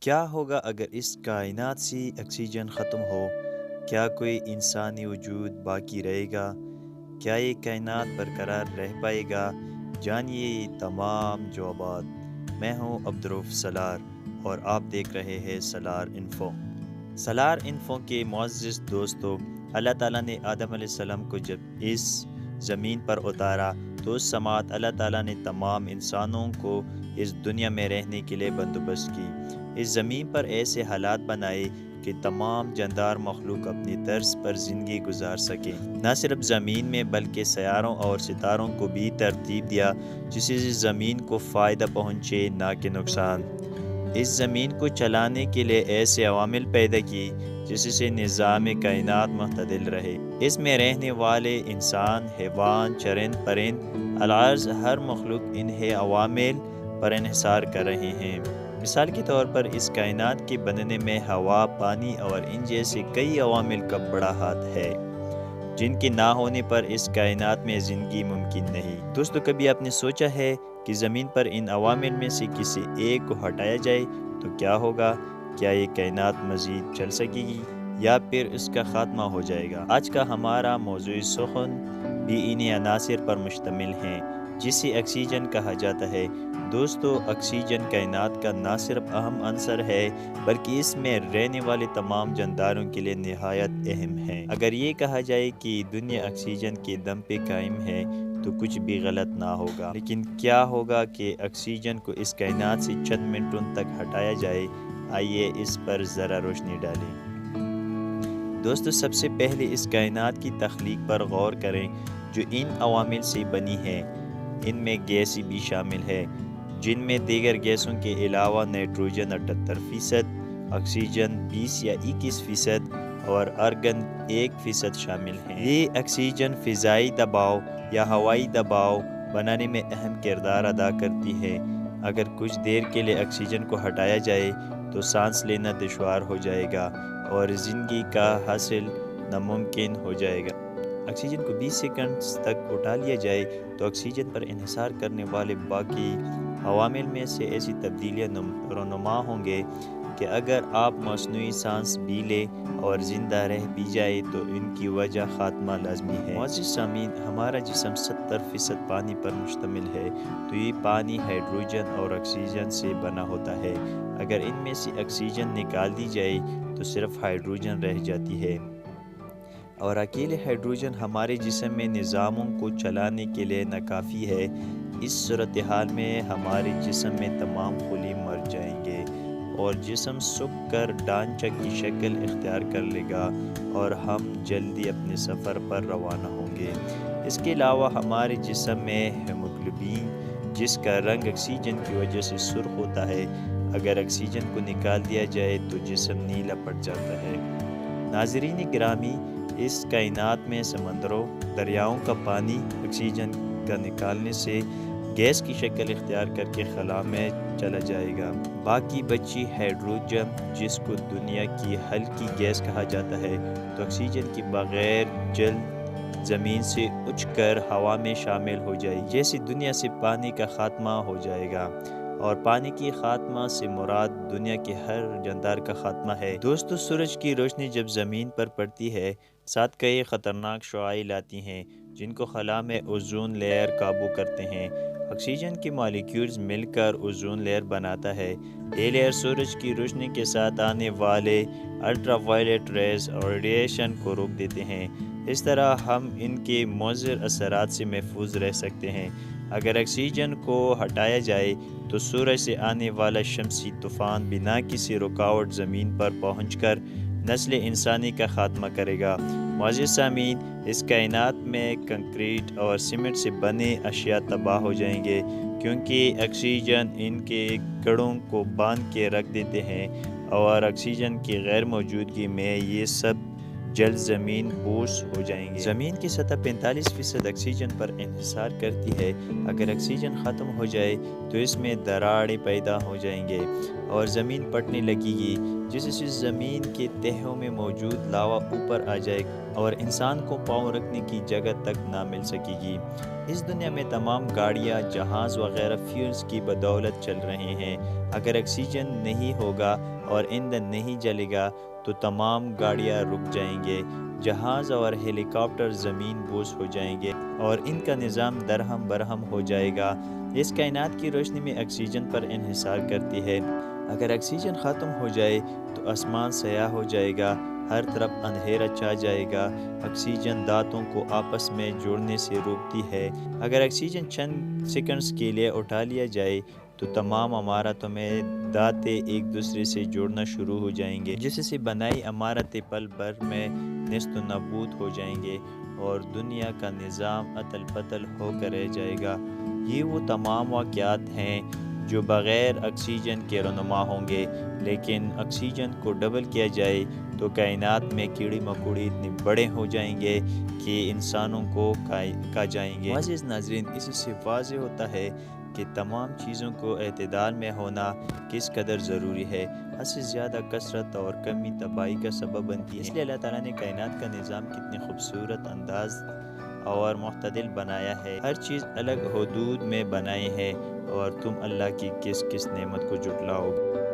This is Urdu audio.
کیا ہوگا اگر اس کائنات سے آکسیجن ختم ہو؟ کیا کوئی انسانی وجود باقی رہے گا؟ کیا یہ کائنات برقرار رہ پائے گا؟ جانیے یہ تمام جوابات۔ میں ہوں عبدالرؤف سالار اور آپ دیکھ رہے ہیں سالار انفو۔ سالار انفو کے معزز دوستو، اللہ تعالیٰ نے آدم علیہ السلام کو جب اس زمین پر اتارا تو اس سماعت اللہ تعالیٰ نے تمام انسانوں کو اس دنیا میں رہنے کے لیے بندوبست کی۔ اس زمین پر ایسے حالات بنائے کہ تمام جاندار مخلوق اپنی طرز پر زندگی گزار سکے۔ نہ صرف زمین میں بلکہ سیاروں اور ستاروں کو بھی ترتیب دیا جس سے زمین کو فائدہ پہنچے نہ کہ نقصان۔ اس زمین کو چلانے کے لیے ایسے عوامل پیدا کی جس سے نظام کائنات معتدل رہے۔ اس میں رہنے والے انسان، حیوان، چرند پرند، العرض ہر مخلوق انہیں عوامل پر انحصار کر رہے ہیں۔ مثال کے طور پر اس کائنات کے بننے میں ہوا، پانی اور ان جیسے کئی عوامل کا بڑا ہاتھ ہے جن کے نہ ہونے پر اس کائنات میں زندگی ممکن نہیں۔ دوستو، کبھی آپ نے سوچا ہے کہ زمین پر ان عوامل میں سے کسی ایک کو ہٹایا جائے تو کیا ہوگا؟ کیا یہ کائنات مزید چل سکے گی یا پھر اس کا خاتمہ ہو جائے گا؟ آج کا ہمارا موضوع سخن بھی انہی عناصر پر مشتمل ہیں جسے آکسیجن کہا جاتا ہے۔ دوستو، آکسیجن کائنات کا نہ صرف اہم عنصر ہے بلکہ اس میں رہنے والے تمام جانداروں کے لیے نہایت اہم ہے۔ اگر یہ کہا جائے کہ دنیا آکسیجن کے دم پہ قائم ہے تو کچھ بھی غلط نہ ہوگا، لیکن کیا ہوگا کہ آکسیجن کو اس کائنات سے چند منٹوں تک ہٹایا جائے؟ آئیے اس پر ذرا روشنی ڈالیں۔ دوستو، سب سے پہلے اس کائنات کی تخلیق پر غور کریں جو ان عوامل سے بنی ہے۔ ان میں گیس بھی شامل ہے جن میں دیگر گیسوں کے علاوہ نائٹروجن 78%، آکسیجن 20 یا 21% اور ارگن 1% شامل ہیں۔ یہ آکسیجن فضائی دباؤ یا ہوائی دباؤ بنانے میں اہم کردار ادا کرتی ہے۔ اگر کچھ دیر کے لیے آکسیجن کو ہٹایا جائے تو سانس لینا دشوار ہو جائے گا اور زندگی کا حاصل ناممکن ہو جائے گا۔ آکسیجن کو 20 سیکنڈ تک اٹھا لیا جائے تو آکسیجن پر انحصار کرنے والے باقی عوامل میں سے ایسی تبدیلیاں رونما ہوں گے کہ اگر آپ مصنوعی سانس بھی لیں اور زندہ رہ بھی جائے تو ان کی وجہ خاتمہ لازمی ہے۔ معزز سامعین، ہمارا جسم 70% پانی پر مشتمل ہے، تو یہ پانی ہائیڈروجن اور آکسیجن سے بنا ہوتا ہے۔ اگر ان میں سے آکسیجن نکال دی جائے تو صرف ہائیڈروجن رہ جاتی ہے، اور اکیلے ہائیڈروجن ہمارے جسم میں نظاموں کو چلانے کے لیے ناکافی ہے۔ اس صورتحال میں ہمارے جسم میں تمام خلیے مر جائیں گے اور جسم سوکھ کر ڈھانچہ کی شکل اختیار کر لے گا اور ہم جلدی اپنے سفر پر روانہ ہوں گے۔ اس کے علاوہ ہمارے جسم میں ہیموگلوبین، جس کا رنگ آکسیجن کی وجہ سے سرخ ہوتا ہے، اگر آکسیجن کو نکال دیا جائے تو جسم نیلا پڑ جاتا ہے۔ ناظرین گرامی، اس کائنات میں سمندروں، دریاؤں کا پانی آکسیجن کا نکالنے سے گیس کی شکل اختیار کر کے خلا میں چلا جائے گا۔ باقی بچی ہائیڈروجن، جس کو دنیا کی ہلکی گیس کہا جاتا ہے، تو آکسیجن کے بغیر جلد زمین سے اٹھ کر ہوا میں شامل ہو جائے گی۔ جیسے دنیا سے پانی کا خاتمہ ہو جائے گا، اور پانی کی خاتمہ سے مراد دنیا کے ہر جاندار کا خاتمہ ہے۔ دوستو، سورج کی روشنی جب زمین پر پڑتی ہے ساتھ کئی خطرناک شعاع لاتی ہیں جن کو خلا میں اوزون لیئر قابو کرتے ہیں۔ آکسیجن کے مالیکیولز مل کر اوزون لیئر بناتا ہے۔ یہ لیئر سورج کی روشنی کے ساتھ آنے والے الٹرا وائلیٹ ریز اور ریڈیشن کو روک دیتے ہیں۔ اس طرح ہم ان کے مضر اثرات سے محفوظ رہ سکتے ہیں۔ اگر آکسیجن کو ہٹایا جائے تو سورج سے آنے والا شمسی طوفان بنا کسی رکاوٹ زمین پر پہنچ کر نسل انسانی کا خاتمہ کرے گا۔ معزز سامعین، اس کائنات میں کنکریٹ اور سیمنٹ سے بنے اشیاء تباہ ہو جائیں گے کیونکہ آکسیجن ان کے گڑھوں کو باندھ کے رکھ دیتے ہیں، اور آکسیجن کی غیر موجودگی میں یہ سب جلد زمین بوس ہو جائیں گے۔ زمین کی سطح 45% آکسیجن پر انحصار کرتی ہے۔ اگر آکسیجن ختم ہو جائے تو اس میں دراڑیں پیدا ہو جائیں گے اور زمین پھٹنے لگے گی، جس سے زمین کے تہوں میں موجود لاوا اوپر آ جائے اور انسان کو پاؤں رکھنے کی جگہ تک نہ مل سکے گی۔ اس دنیا میں تمام گاڑیاں، جہاز وغیرہ فیولز کی بدولت چل رہے ہیں۔ اگر آکسیجن نہیں ہوگا اور ایندھن نہیں جلے گا تو تمام گاڑیاں رک جائیں گے، جہاز اور ہیلی کاپٹر زمین بوس ہو جائیں گے اور ان کا نظام درہم برہم ہو جائے گا۔ اس کائنات کی روشنی میں آکسیجن پر انحصار کرتی ہے۔ اگر آکسیجن ختم ہو جائے تو آسمان سیاہ ہو جائے گا، ہر طرف اندھیرا چھا جائے گا۔ آکسیجن دانتوں کو آپس میں جوڑنے سے روکتی ہے۔ اگر آکسیجن چند سیکنڈز کے لیے اٹھا لیا جائے تو تمام عمارتوں میں دانتیں ایک دوسرے سے جوڑنا شروع ہو جائیں گے، جس سے بنائی عمارتیں پل بھر میں نیست و نابود ہو جائیں گے اور دنیا کا نظام اتل پتل ہو کر رہ جائے گا۔ یہ وہ تمام واقعات ہیں جو بغیر آکسیجن کے رونما ہوں گے، لیکن آکسیجن کو ڈبل کیا جائے تو کائنات میں کیڑے مکوڑے اتنے بڑے ہو جائیں گے کہ انسانوں کو کھا جائیں گے۔ معزز ناظرین، اس سے واضح ہوتا ہے کہ تمام چیزوں کو اعتدال میں ہونا کس قدر ضروری ہے۔ حد سے زیادہ کثرت اور کمی تباہی کا سبب بنتی ہے۔ اس لیے اللہ تعالیٰ نے کائنات کا نظام کتنے خوبصورت انداز اور معتدل بنایا ہے۔ ہر چیز الگ حدود میں بنائی ہے اور تم اللہ کی کس کس نعمت کو جھٹلاؤ گے۔